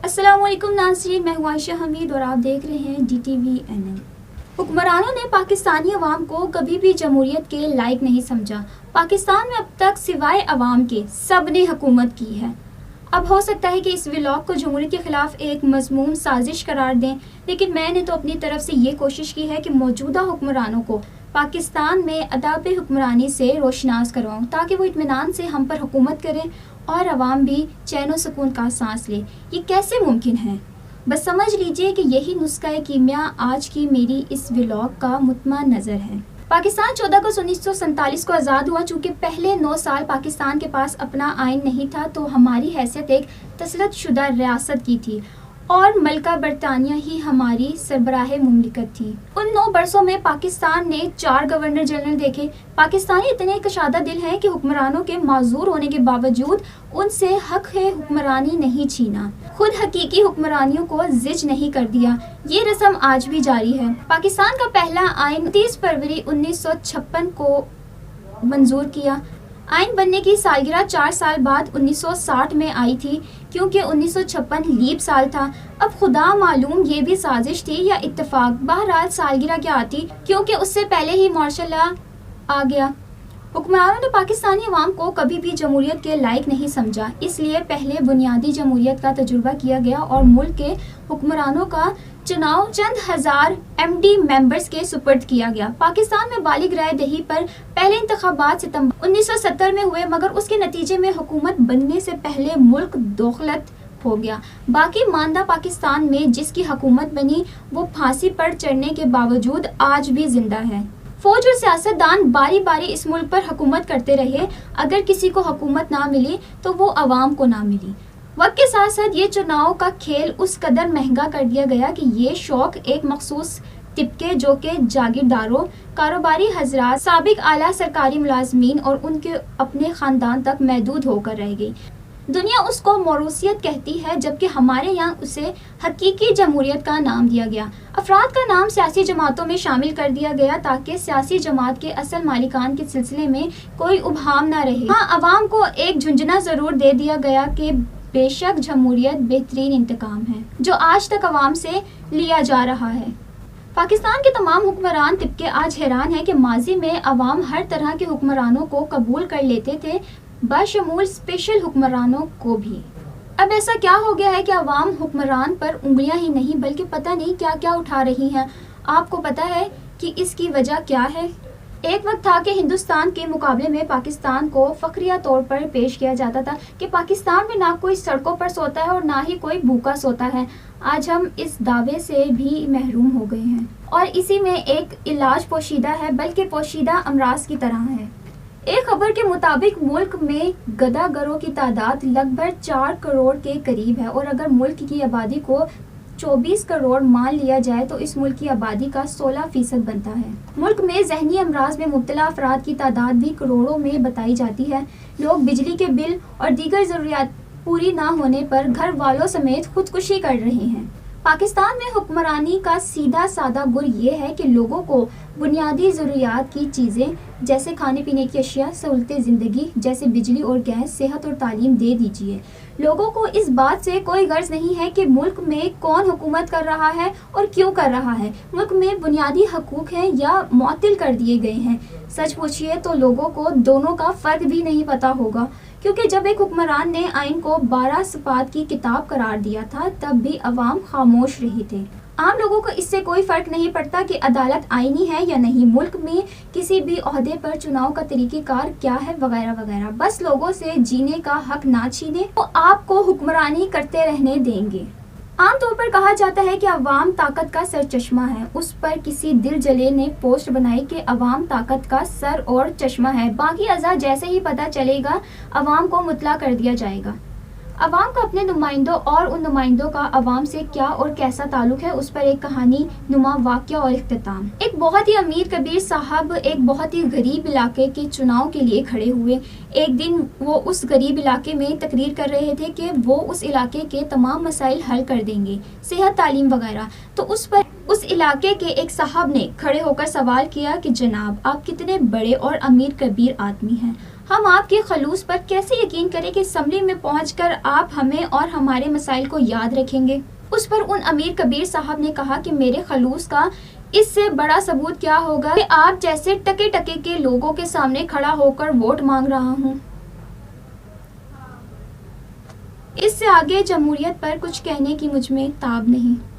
السلام علیکم ناظرین، میں ہوں عائشہ حمید اور آپ دیکھ رہے ہیں DTV NL۔ حکمرانوں نے پاکستانی عوام کو کبھی بھی جمہوریت کے لائق نہیں سمجھا۔ پاکستان میں اب تک سوائے عوام کے سب نے حکومت کی ہے۔ اب ہو سکتا ہے کہ اس ولاگ کو جمہوریت کے خلاف ایک مذموم سازش قرار دیں، لیکن میں نے تو اپنی طرف سے یہ کوشش کی ہے کہ موجودہ حکمرانوں کو پاکستان میں آداب حکمرانی سے روشناس کرواؤں تاکہ وہ اطمینان سے ہم پر حکومت کریں اور عوام بھی چین و سکون کا سانس لے۔ یہ کیسے ممکن ہے؟ بس سمجھ لیجئے کہ یہی نسخہ کیمیا آج کی میری اس ولاگ کا مطمع نظر ہے۔ پاکستان 14 اگست 1947 کو آزاد ہوا۔ چونکہ پہلے 9 سال پاکستان کے پاس اپنا آئین نہیں تھا تو ہماری حیثیت ایک تسلط شدہ ریاست کی تھی اور ملکہ برطانیہ ہی ہماری سربراہ مملکت تھی۔ ان 9 برسوں میں پاکستان نے 4 گورنر جنرل دیکھے۔ پاکستانی اتنے کشادہ دل ہیں کہ حکمرانوں کے معذور ہونے کے باوجود ان سے حق حکمرانی نہیں چھینا، خود حقیقی حکمرانیوں کو زج نہیں کر دیا۔ یہ رسم آج بھی جاری ہے۔ پاکستان کا پہلا آئین 30 فروری 1956 کو منظور کیا۔ آئین بننے کی سالگرہ 4 سال بعد 1960 میں آئی تھی، کیونکہ 1956 لیپ سال تھا۔ اب خدا معلوم یہ بھی سازش تھی یا اتفاق، بہرحال سالگرہ کیا آتی کیونکہ اس سے پہلے ہی مارشل لا آ گیا۔ حکمرانوں نے پاکستانی عوام کو کبھی بھی جمہوریت کے لائق نہیں سمجھا، اس لیے پہلے بنیادی جمہوریت کا تجربہ کیا گیا اور ملک کے حکمرانوں کا چناؤ چند ہزار MD ممبرز کے سپرد کیا گیا۔ پاکستان میں بالغ رائے دہی پر پہلے انتخابات ستمبر 1970 میں ہوئے، مگر اس کے نتیجے میں حکومت بننے سے پہلے ملک دخلت ہو گیا۔ باقی ماندہ پاکستان میں جس کی حکومت بنی وہ پھانسی پر چڑھنے کے باوجود آج بھی زندہ ہے۔ فوج اور سیاستدان باری باری اس ملک پر حکومت کرتے رہے، اگر کسی کو حکومت نہ ملی تو وہ عوام کو نہ ملی۔ وقت کے ساتھ ساتھ یہ چناؤ کا کھیل اس قدر مہنگا کر دیا گیا کہ یہ شوق ایک مخصوص طبقے جو کہ جاگیرداروں، کاروباری حضرات، سابق اعلیٰ سرکاری ملازمین اور ان کے اپنے خاندان تک محدود ہو کر رہ گئی۔ دنیا اس کو موروثیت کہتی ہے، جبکہ ہمارے یہاں اسے حقیقی جمہوریت کا نام دیا گیا۔ افراد کا نام سیاسی جماعتوں میں شامل کر دیا گیا تاکہ سیاسی جماعت کے اصل مالکان کے سلسلے میں کوئی ابہام نہ رہے۔ ہاں، عوام کو ایک جھنجھنا ضرور دے دیا گیا کہ بے شک جمہوریت بہترین انتقام ہے جو آج تک عوام سے لیا جا رہا ہے۔ پاکستان کے تمام حکمران طبقے آج حیران ہیں کہ ماضی میں عوام ہر طرح کے حکمرانوں کو قبول کر لیتے تھے، بشمول اسپیشل حکمرانوں کو بھی۔ اب ایسا کیا ہو گیا ہے کہ عوام حکمران پر انگلیاں ہی نہیں بلکہ پتہ نہیں کیا کیا اٹھا رہی ہیں۔ آپ کو پتہ ہے کہ اس کی وجہ کیا ہے؟ ایک وقت تھا کہ ہندوستان کے مقابلے میں پاکستان کو فخریہ طور پر پیش کیا جاتا تھا کہ پاکستان میں نہ کوئی سڑکوں پر سوتا ہے اور نہ ہی کوئی بھوکا سوتا ہے۔ آج ہم اس دعوے سے بھی محروم ہو گئے ہیں اور اسی میں ایک علاج پوشیدہ ہے، بلکہ پوشیدہ امراض کی طرح ہے۔ ایک خبر کے مطابق ملک میں گدھا گروں کی تعداد لگ بھگ 4 کروڑ کے قریب ہے، اور اگر ملک کی آبادی کو 24 کروڑ مان لیا جائے تو اس ملک کی آبادی کا 16% بنتا ہے۔ ملک میں ذہنی امراض میں مبتلا افراد کی تعداد بھی کروڑوں میں بتائی جاتی ہے۔ لوگ بجلی کے بل اور دیگر ضروریات پوری نہ ہونے پر گھر والوں سمیت خودکشی کر رہے ہیں۔ پاکستان میں حکمرانی کا سیدھا سادہ گر یہ ہے کہ لوگوں کو بنیادی ضروریات کی چیزیں جیسے کھانے پینے کی اشیاء، سہولتیں زندگی جیسے بجلی اور گیس، صحت اور تعلیم دے دیجیے۔ لوگوں کو اس بات سے کوئی غرض نہیں ہے کہ ملک میں کون حکومت کر رہا ہے اور کیوں کر رہا ہے، ملک میں بنیادی حقوق ہیں یا معطل کر دیے گئے ہیں۔ سچ پوچھیے تو لوگوں کو دونوں کا فرق بھی نہیں پتا ہوگا، کیونکہ جب ایک حکمران نے آئین کو 12 صفات کی کتاب قرار دیا تھا تب بھی عوام خاموش رہی تھے۔ عام لوگوں کو اس سے کوئی فرق نہیں پڑتا کہ عدالت آئینی ہے یا نہیں، ملک میں کسی بھی عہدے پر چناؤ کا طریقہ کار کیا ہے وغیرہ وغیرہ۔ بس لوگوں سے جینے کا حق نہ چھینے تو آپ کو حکمرانی کرتے رہنے دیں گے۔ عام طور پر کہا جاتا ہے کہ عوام طاقت کا سر چشمہ ہے۔ اس پر کسی دل جلے نے پوسٹ بنائی کہ عوام طاقت کا سر اور چشمہ ہے، باقی اعضاء جیسے ہی پتہ چلے گا عوام کو مطلع کر دیا جائے گا۔ عوام کا اپنے نمائندوں اور ان نمائندوں کا عوام سے کیا اور کیسا تعلق ہے، اس پر ایک کہانی نما واقعہ اور اختتام۔ ایک بہت ہی امیر کبیر صاحب ایک بہت ہی غریب علاقے کے چناؤ کے لیے کھڑے ہوئے۔ ایک دن وہ اس غریب علاقے میں تقریر کر رہے تھے کہ وہ اس علاقے کے تمام مسائل حل کر دیں گے، صحت، تعلیم وغیرہ۔ تو اس پر اس علاقے کے ایک صاحب نے کھڑے ہو کر سوال کیا کہ جناب، آپ کتنے بڑے اور امیر کبیر آدمی ہیں، ہم آپ کے خلوص پر کیسے یقین کریں کہ اسمبلی میں پہنچ کر آپ ہمیں اور ہمارے مسائل کو یاد رکھیں گے؟ اس پر ان امیر کبیر صاحب نے کہا کہ میرے خلوص کا اس سے بڑا ثبوت کیا ہوگا کہ آپ جیسے ٹکے ٹکے کے لوگوں کے سامنے کھڑا ہو کر ووٹ مانگ رہا ہوں۔ اس سے آگے جمہوریت پر کچھ کہنے کی مجھ میں تاب نہیں۔